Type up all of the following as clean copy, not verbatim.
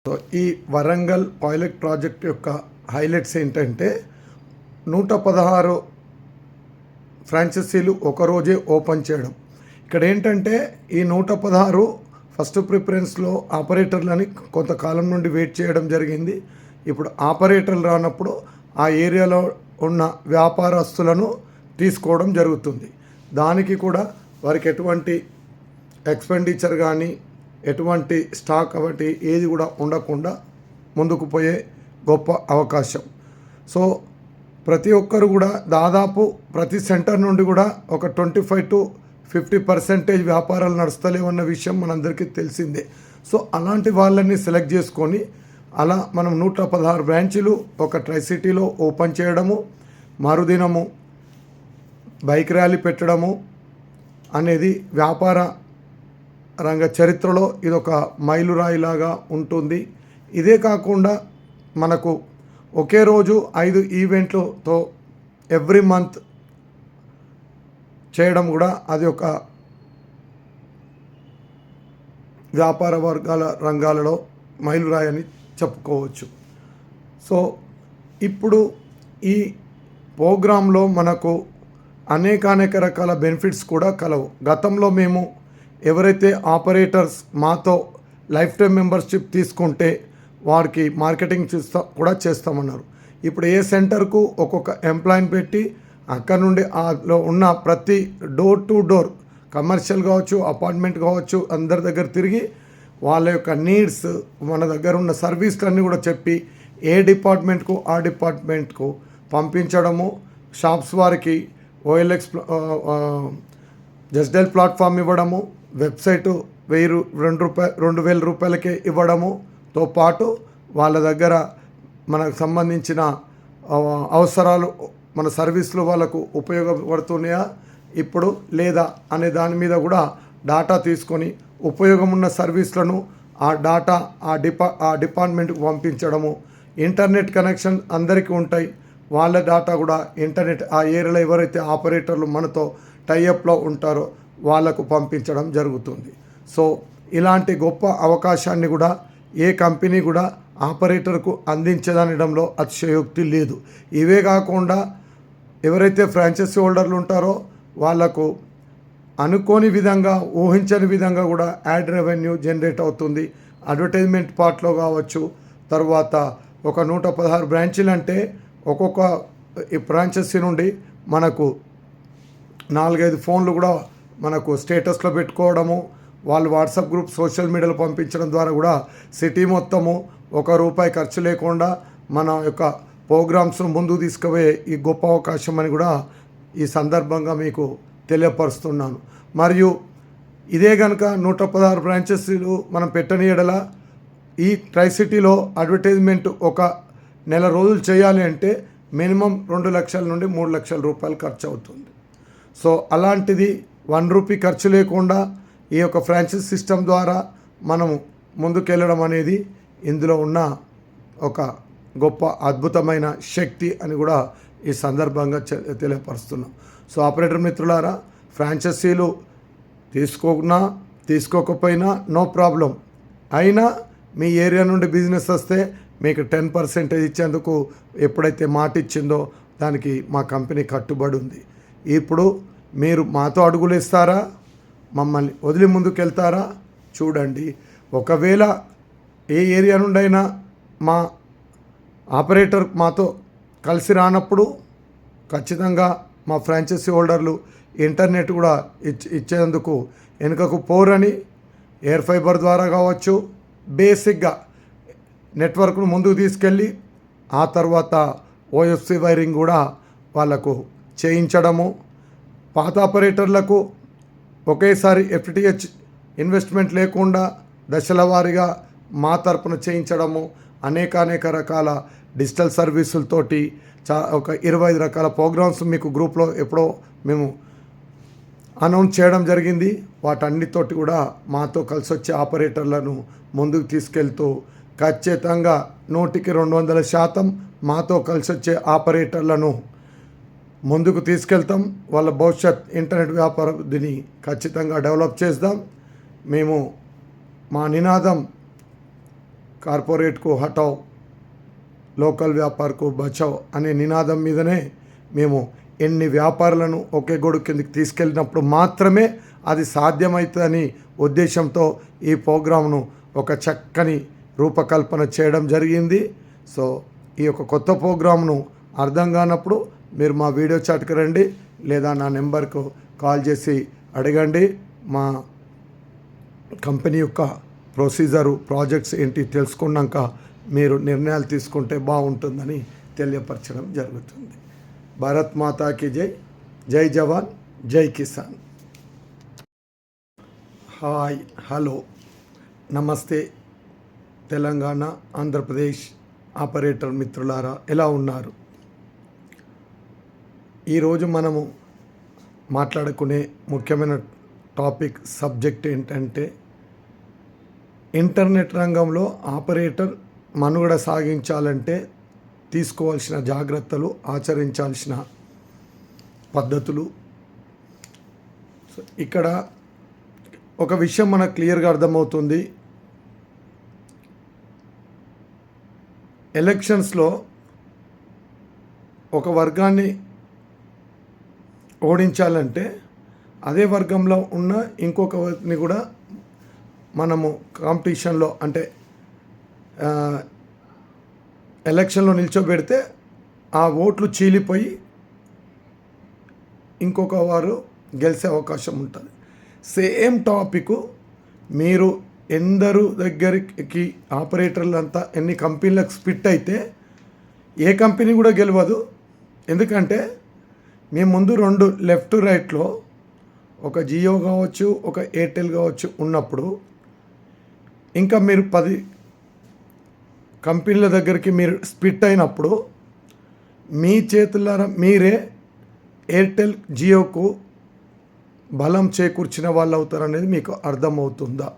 So ఈ Warangal pilot project యొక్క highlights ఏంటంటే 116 ఫ్రాంచైజీలు ఒకరోజే ఓపెన్ చేయడం. ఇక్కడ ఏంటంటే ఈ 116 ఫస్ట్ ప్రిఫరెన్స్లో ఆపరేటర్లని కొంతకాలం నుండి వెయిట్ చేయడం జరిగింది. ఇప్పుడు ఆపరేటర్లు రానప్పుడు ఆ ఏరియాలో ఉన్న వ్యాపారస్తులను తీసుకోవడం జరుగుతుంది. దానికి కూడా వారికి ఎటువంటి ఎక్స్పెండిచర్ కానీ ఎటువంటి స్టాక్ కాబట్టి ఏది కూడా ఉండకుండా ముందుకు పోయే గొప్ప అవకాశం. సో ప్రతి ఒక్కరు కూడా దాదాపు ప్రతి సెంటర్ నుండి కూడా ఒక 25 to 50% వ్యాపారాలు నడుస్తలేవన్న విషయం మనందరికీ తెలిసిందే. సో అలాంటి వాళ్ళని సెలెక్ట్ చేసుకొని అలా మనం 116 బ్రాంచీలు ఒక ట్రై సిటీలో ఓపెన్ చేయడము, మరుదినము బైక్ ర్యాలీ పెట్టడము అనేది వ్యాపార రంగ చరిత్రలో ఇదొక మైలురాయిలాగా ఉంటుంది. ఇదే కాకుండా మనకు ఒకే రోజు 5 ఈవెంట్లతో ఎవ్రీ మంత్ చేయడం కూడా అది ఒక వ్యాపార రంగాలలో మైలురాయి అని చెప్పుకోవచ్చు. సో ఇప్పుడు ఈ ప్రోగ్రాంలో మనకు అనేక రకాల బెనిఫిట్స్ కూడా కలవు. గతంలో మేము ఎవరైతే ఆపరేటర్స్ మాతో లైఫ్ టైం మెంబర్షిప్ తీసుకుంటే వారికి మార్కెటింగ్ కూడా చేస్తామన్నారు. ఇప్పుడు ఏ సెంటర్కు ఒక్కొక్క ఎంప్లాయీని పెట్టి అక్కడ నుండి ఆలో ఉన్న ప్రతి డోర్ టు డోర్ కమర్షియల్ కావచ్చు, అపార్ట్మెంట్ కావచ్చు, అందరి దగ్గర తిరిగి వాళ్ళ యొక్క నీడ్స్, మన దగ్గర ఉన్న సర్వీస్లన్నీ కూడా చెప్పి ఏ డిపార్ట్మెంట్కు ఆ డిపార్ట్మెంట్కు పంపించడము, షాప్స్ వారికి OLX జస్ట్ డైల్ ప్లాట్ఫామ్ ఇవ్వడము, వెబ్సైటు 2,000 రూపాయలకే ఇవ్వడముతో పాటు వాళ్ళ దగ్గర మనకు సంబంధించిన అవసరాలు, మన సర్వీసులు వాళ్ళకు ఉపయోగపడుతున్నాయా ఇప్పుడు లేదా అనే దాని మీద కూడా డాటా తీసుకొని ఉపయోగం ఉన్న సర్వీసులను ఆ డాటా ఆ డిపార్ట్మెంట్కి పంపించడము. ఇంటర్నెట్ కనెక్షన్ అందరికీ ఉంటాయి, వాళ్ళ డాటా కూడా ఇంటర్నెట్ ఆ ఏరియాలో ఎవరైతే ఆపరేటర్లు మనతో టైఅప్లో ఉంటారో వాళ్ళకు పంపించడం జరుగుతుంది. సో ఇలాంటి గొప్ప అవకాశాన్ని కూడా ఏ కంపెనీ కూడా ఆపరేటర్కు అందించదనడంలో అతిశయోక్తి లేదు. ఇవే కాకుండా ఎవరైతే ఫ్రాంచైజీ హోల్డర్లు ఉంటారో వాళ్లకు అనుకోని విధంగా, ఊహించని విధంగా కూడా యాడ్ రెవెన్యూ జనరేట్ అవుతుంది. అడ్వర్టైజ్మెంట్ పార్ట్లో కావచ్చు, తర్వాత ఒక 116 బ్రాంచీలు అంటే ఒక్కొక్క ఈ ఫ్రాంచైజీ నుండి మనకు 4-5 ఫోన్లు కూడా మనకు స్టేటస్లో పెట్టుకోవడము, వాళ్ళు వాట్సాప్ గ్రూప్, సోషల్ మీడియాలో పంపించడం ద్వారా కూడా సిటీ మొత్తము ₹1 ఖర్చు లేకుండా మన యొక్క ప్రోగ్రామ్స్ను ముందుకు తీసుకుపోయే ఈ గొప్ప అవకాశం అని కూడా ఈ సందర్భంగా మీకు తెలియపరుస్తున్నాను. మరియు ఇదే కనుక 116 బ్రాంచెస్లు మనం పెట్టని ఎడల ఈ ట్రై సిటీలో అడ్వర్టైజ్మెంట్ ఒక నెల రోజులు చేయాలి అంటే మినిమం 2 లక్షల నుండి 3 లక్షల రూపాయలు ఖర్చు అవుతుంది. సో అలాంటిది ₹1 ఖర్చు లేకుండా ఈ యొక్క ఫ్రాంచైజ్ సిస్టమ్ ద్వారా మనము ముందుకెళ్ళడం అనేది ఇందులో ఉన్న ఒక గొప్ప అద్భుతమైన శక్తి అని కూడా ఈ సందర్భంగా తెలియపరుస్తున్నాం. సో ఆపరేటర్ మిత్రులారా, ఫ్రాంచైజీలు తీసుకోకపోయినా నో ప్రాబ్లం, అయినా మీ ఏరియా నుండి బిజినెస్ వస్తే మీకు 10% ఇచ్చేందుకు ఎప్పుడైతే మాట ఇచ్చిందో దానికి మా కంపెనీ కట్టుబడి ఉంది. ఇప్పుడు మీరు మాతో అడుగులు ఇస్తారా, మమ్మల్ని వదిలి ముందుకు వెళ్తారా చూడండి. ఒకవేళ ఏ ఏరియా నుండైనా మా ఆపరేటర్ మాతో కలిసి రానప్పుడు ఖచ్చితంగా మా ఫ్రాంచైజీ హోల్డర్లు ఇంటర్నెట్ కూడా ఇచ్చేందుకు వెనుకకు పోరని ఎయిర్ ఫైబర్ ద్వారా కావచ్చు, బేసిక్గా నెట్వర్క్ను ముందుకు తీసుకెళ్ళి ఆ తర్వాత OFC వైరింగ్ కూడా వాళ్ళకు చేయించడము, పాత ఆపరేటర్లకు ఒకేసారి FTTH ఇన్వెస్ట్మెంట్ లేకుండా దశల వారీగా మా తరపున చేయించడము, అనేక రకాల డిజిటల్ సర్వీసులతోటి ఒక 25 రకాల ప్రోగ్రామ్స్ మీకు గ్రూప్లో ఎప్పుడో మేము అనౌన్స్ చేయడం జరిగింది. వాటన్నిటితోటి కూడా మాతో కలిసి వచ్చే ఆపరేటర్లను ముందుకు తీసుకెళ్తూ ఖచ్చితంగా 100% మాతో కలిసి వచ్చే ఆపరేటర్లను ముందుకు తీసుకెళ్తాం. వాళ్ళ భవిష్యత్ ఇంటర్నెట్ వ్యాపారాన్ని ఖచ్చితంగా డెవలప్ చేద్దాం. మేము మా నినాదం కార్పొరేట్కు హటావ్, లోకల్ వ్యాపార్కు బచావ్ అనే నినాదం మీదనే మేము ఎన్ని వ్యాపారులను ఒకే గొడుగు కిందకి తీసుకెళ్ళినప్పుడు మాత్రమే అది సాధ్యమవుతుందని ఉద్దేశంతో ఈ ప్రోగ్రాంను ఒక చక్కని రూపకల్పన చేయడం జరిగింది. సో ఈ యొక్క కొత్త ప్రోగ్రాంను అర్థం కానప్పుడు మీరు మా వీడియో చాట్కి రండి, లేదా నా నెంబర్కు కాల్ చేసి అడగండి. మా కంపెనీ యొక్క ప్రొసీజరు, ప్రాజెక్ట్స్ ఏంటి తెలుసుకున్నాక మీరు నిర్ణయాలు తీసుకుంటే బాగుంటుందని తెలియపరచడం జరుగుతుంది. భారత్ మాతాకి జై. జై జవాన్, జై కిసాన్. హాయ్, హలో, నమస్తే తెలంగాణ, ఆంధ్రప్రదేశ్ ఆపరేటర్ మిత్రులారా, ఎలా ఉన్నారు? ఈరోజు మనము మాట్లాడుకునే ముఖ్యమైన టాపిక్, సబ్జెక్ట్ ఏంటంటే ఇంటర్నెట్ రంగంలో ఆపరేటర్ మనుగడ సాగించాలంటే తీసుకోవాల్సిన జాగ్రత్తలు, ఆచరించాల్సిన పద్ధతులు. ఇక్కడ ఒక విషయం మనకు క్లియర్గా అర్థమవుతుంది. ఎలక్షన్స్లో ఒక వర్గాన్ని ఓడించాలంటే అదే వర్గంలో ఉన్న ఇంకొకరిని కూడా మనము కాంపిటీషన్లో, అంటే ఎలక్షన్లో నిల్చోబెడితే ఆ ఓట్లు చీలిపోయి ఇంకొక వారు గెలిచే అవకాశం ఉంటుంది. సేమ్ టాపిక్ మీరు ఎందరు దగ్గరికి ఆపరేటర్లు అంతా ఎన్ని కంపెనీలకు స్ప్లిట్ అయితే ఏ కంపెనీ కూడా గెలవదు. ఎందుకంటే మీ ముందు రెండు లెఫ్ట్ రైట్లో ఒక జియో కావచ్చు, ఒక ఎయిర్టెల్ కావచ్చు ఉన్నప్పుడు, ఇంకా మీరు 10 కంపెనీల దగ్గరికి మీరు స్ప్లిట్ అయినప్పుడు మీ చేతులారా మీరే ఎయిర్టెల్, జియోకు బలం చేకూర్చిన వాళ్ళు అవుతారనేది మీకు అర్థమవుతుందా?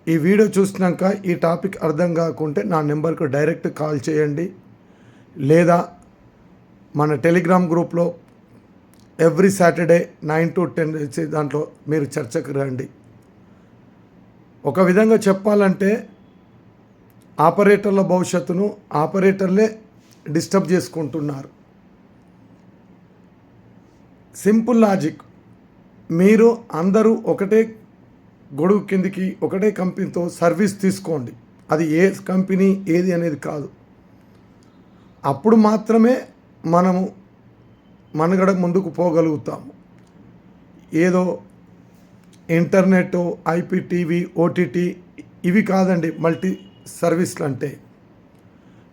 ఈ వీడియో చూసినాక ఈ టాపిక్ అర్థం కాకుంటే నా నెంబర్కు డైరెక్ట్ కాల్ చేయండి, లేదా మన టెలిగ్రామ్ గ్రూప్లో ఎవ్రీ సాటర్డే 9 to 10 దాంట్లో మీరు చర్చకు రండి. ఒక విధంగా చెప్పాలంటే ఆపరేటర్ల భవిష్యత్తును ఆపరేటర్లే డిస్టర్బ్ చేసుకుంటున్నారు. సింపుల్ లాజిక్, మీరు అందరూ ఒకటే గొడుగు కిందికి ఒకటే కంపెనీతో సర్వీస్ తీసుకోండి. అది ఏ కంపెనీ ఏది అనేది కాదు. అప్పుడు మాత్రమే మనము మనగడ ముందుకు పోగలుగుతాము. ఏదో ఇంటర్నెట్, ఐపీటీవీ, ఓటీటీ ఇవి కాదండి మల్టీ సర్వీస్లు అంటే.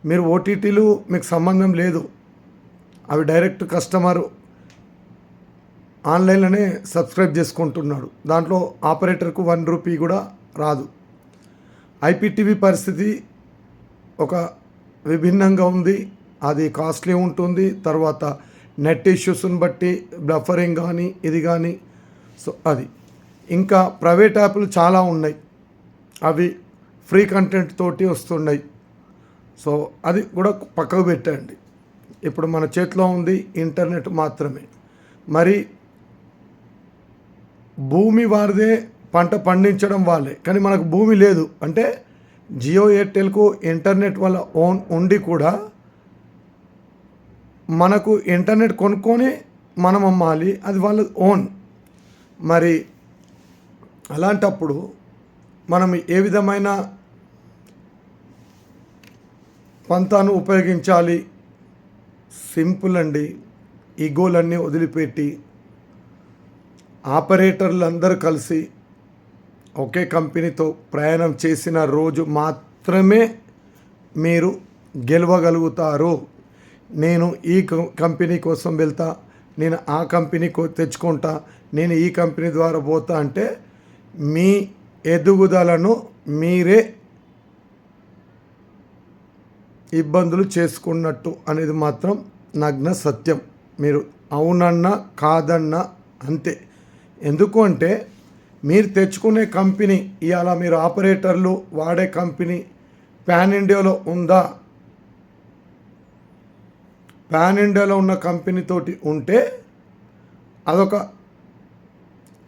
మీరు ఓటీటీలు మీకు సంబంధం లేదు, అవి డైరెక్ట్ కస్టమరు ఆన్లైన్లోనే సబ్స్క్రైబ్ చేసుకుంటున్నాడు, దాంట్లో ఆపరేటర్కు 1 రూపీ కూడా రాదు. ఐపీటీవీ పరిస్థితి ఒక విభిన్నంగా ఉంది, అది కాస్ట్లీ ఉంటుంది. తర్వాత నెట్ ఇష్యూస్ని బట్టి బఫరింగ్ కానీ ఇది కానీ, సో అది. ఇంకా ప్రైవేట్ యాప్లు చాలా ఉన్నాయి, అవి ఫ్రీ కంటెంట్ తోటి వస్తున్నాయి. సో అది కూడా పక్కకు పెట్టండి. ఇప్పుడు మన చేతిలో ఉంది ఇంటర్నెట్ మాత్రమే. మరి భూమి వారిదే, పంట పండించడం వాళ్ళే, కానీ మనకు భూమి లేదు. అంటే జియో, ఎయిర్టెల్కు ఇంటర్నెట్ వల్ల ఓన్ ఉండి కూడా మనకు ఇంటర్నెట్ కొనుక్కొని మనం అమ్మాలి, అది వాళ్ళ ఓన్. మరి అలాంటప్పుడు మనం ఏ విధమైన పంతాను ఉపయోగించాలి? సింపుల్ అండి. ఈగోలన్నీ వదిలిపెట్టి ఆపరేటర్లందరూ కలిసి ఒకే కంపెనీతో ప్రయాణం చేసిన రోజు మాత్రమే మీరు గెలవగలుగుతారు. నేను ఈ కంపెనీ కోసం వెళ్తా, నేను ఆ కంపెనీ తెచ్చుకుంటా, నేను ఈ కంపెనీ ద్వారా పోతా అంటే మీ ఎదుగుదలను మీరే ఇబ్బందులు చేసుకున్నట్టు అనేది మాత్రం నగ్న సత్యం. మీరు అవునన్నా కాదన్నా అంతే. ఎందుకు అంటే మీరు తెచ్చుకునే కంపెనీ ఇవాళ మీరు ఆపరేటర్లు వాడే కంపెనీ పాన్ ఇండియాలో ఉందా? పాన్ ఇండియాలో ఉన్న కంపెనీతోటి ఉంటే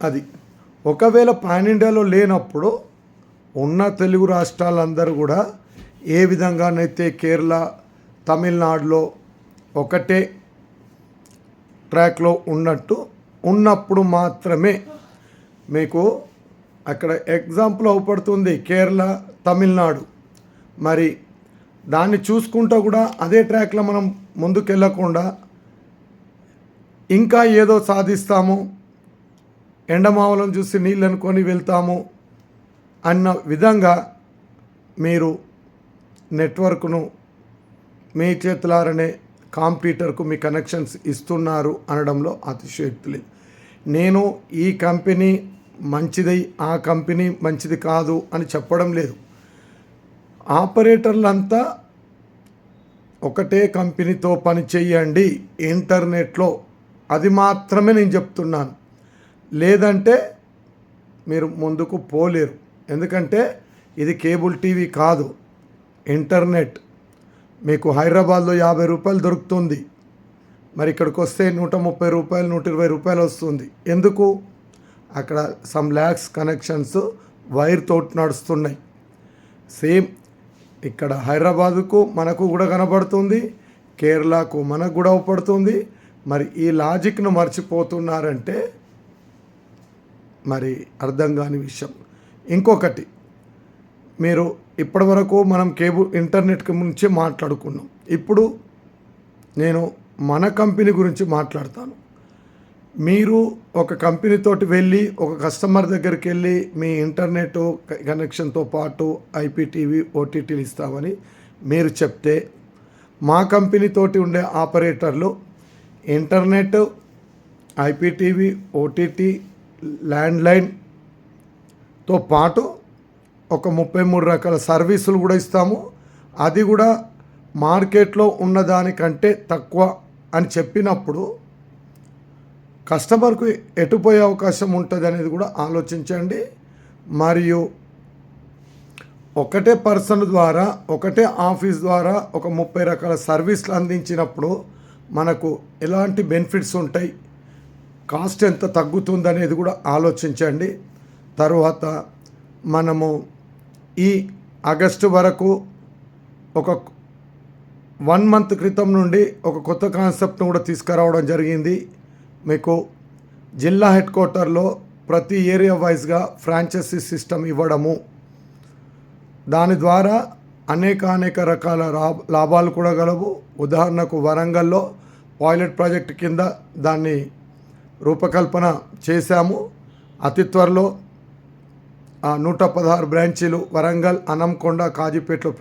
అది. ఒకవేళ పాన్ ఇండియాలో లేనప్పుడు ఉన్న తెలుగు రాష్ట్రాలందరూ కూడా ఏ విధంగానైతే కేరళ, తమిళనాడులో ఒకటే ట్రాక్లో ఉన్నప్పుడు మాత్రమే మీకు అక్కడ ఎగ్జాంపుల్ అవపడుతుంది కేరళ, తమిళనాడు. మరి దాన్ని చూసుకుంటూ కూడా అదే ట్రాక్లో మనం ముందుకెళ్ళకుండా ఇంకా ఏదో సాధిస్తాము, ఎండమావలను చూసి నీళ్ళు అనుకొని వెళ్తాము అన్న విధంగా మీరు నెట్వర్క్ను మీ చేతులారనే కాంప్యూటర్కు మీ కనెక్షన్స్ ఇస్తున్నారు అనడంలో అతిశయోక్తి లేదు. నేను ఈ కంపెనీ మంచిది, ఆ కంపెనీ మంచిది కాదు అని చెప్పడం లేదు. ఆపరేటర్లంతా ఒకటే కంపెనీతో పని చేయండి ఇంటర్నెట్లో, అది మాత్రమే నేను చెప్తున్నాను. లేదంటే మీరు ముందుకు పోలేరు. ఎందుకంటే ఇది కేబుల్ టీవీ కాదు, ఇంటర్నెట్. మీకు హైదరాబాద్లో 50 రూపాయలు దొరుకుతుంది, మరి ఇక్కడికి వస్తే 130 రూపాయలు, 120 రూపాయలు వస్తుంది. ఎందుకు? అక్కడ సమ్ ల్యాక్స్ కనెక్షన్స్ వైర్ తోటి నడుస్తున్నాయి. సేమ్ ఇక్కడ హైదరాబాదుకు మనకు కూడా కనబడుతుంది, కేరళకు మనకు కూడా అవపడుతుంది. మరి ఈ లాజిక్ను మర్చిపోతున్నారంటే మరి అర్థం కాని విషయం. ఇంకొకటి, మీరు ఇప్పటివరకు మనం కేబుల్ ఇంటర్నెట్ గురించి మాట్లాడుకున్నాం. ఇప్పుడు నేను మన కంపెనీ గురించి మాట్లాడతాను. మీరు ఒక కంపెనీతోటి వెళ్ళి ఒక కస్టమర్ దగ్గరికి వెళ్ళి మీ ఇంటర్నెట్ కనెక్షన్తో పాటు ఐపీటీవీ, ఓటీటీలు ఇస్తామని మీరు చెప్తే, మా కంపెనీతోటి ఉండే ఆపరేటర్లు ఇంటర్నెట్, ఐపీటీవీ, ఓటీటీ, ల్యాండ్లైన్తో పాటు ఒక 33 రకాల సర్వీసులు కూడా ఇస్తాము. అది కూడా మార్కెట్లో ఉన్నదానికంటే తక్కువ అని చెప్పినప్పుడు కస్టమర్కు ఎటుపోయే అవకాశం ఉంటుంది అనేది కూడా ఆలోచించండి. మరియు ఒకటే పర్సన్ ద్వారా, ఒకటే ఆఫీస్ ద్వారా ఒక 30 రకాల సర్వీసులు అందించినప్పుడు మనకు ఎలాంటి బెనిఫిట్స్ ఉంటాయి, కాస్ట్ ఎంత తగ్గుతుంది అనేది కూడా ఆలోచించండి. తరువాత మనము ఈ ఆగస్టు వరకు ఒక 1 మంత్ క్రితం నుండి ఒక కొత్త కాన్సెప్ట్ను కూడా తీసుకురావడం జరిగింది. మీకు జిల్లా హెడ్ క్వార్టర్లో ప్రతి ఏరియా వైజ్గా ఫ్రాంచైజీ సిస్టమ్ ఇవ్వడము, దాని ద్వారా అనేక రకాల లాభాలు కూడా గలవు. ఉదాహరణకు వరంగల్లో పైలట్ ప్రాజెక్ట్ కింద దాన్ని రూపకల్పన చేశాము. అతి త్వరలో 116 బ్రాంచీలు వరంగల్, అనంకొండ, కాజీపేటలో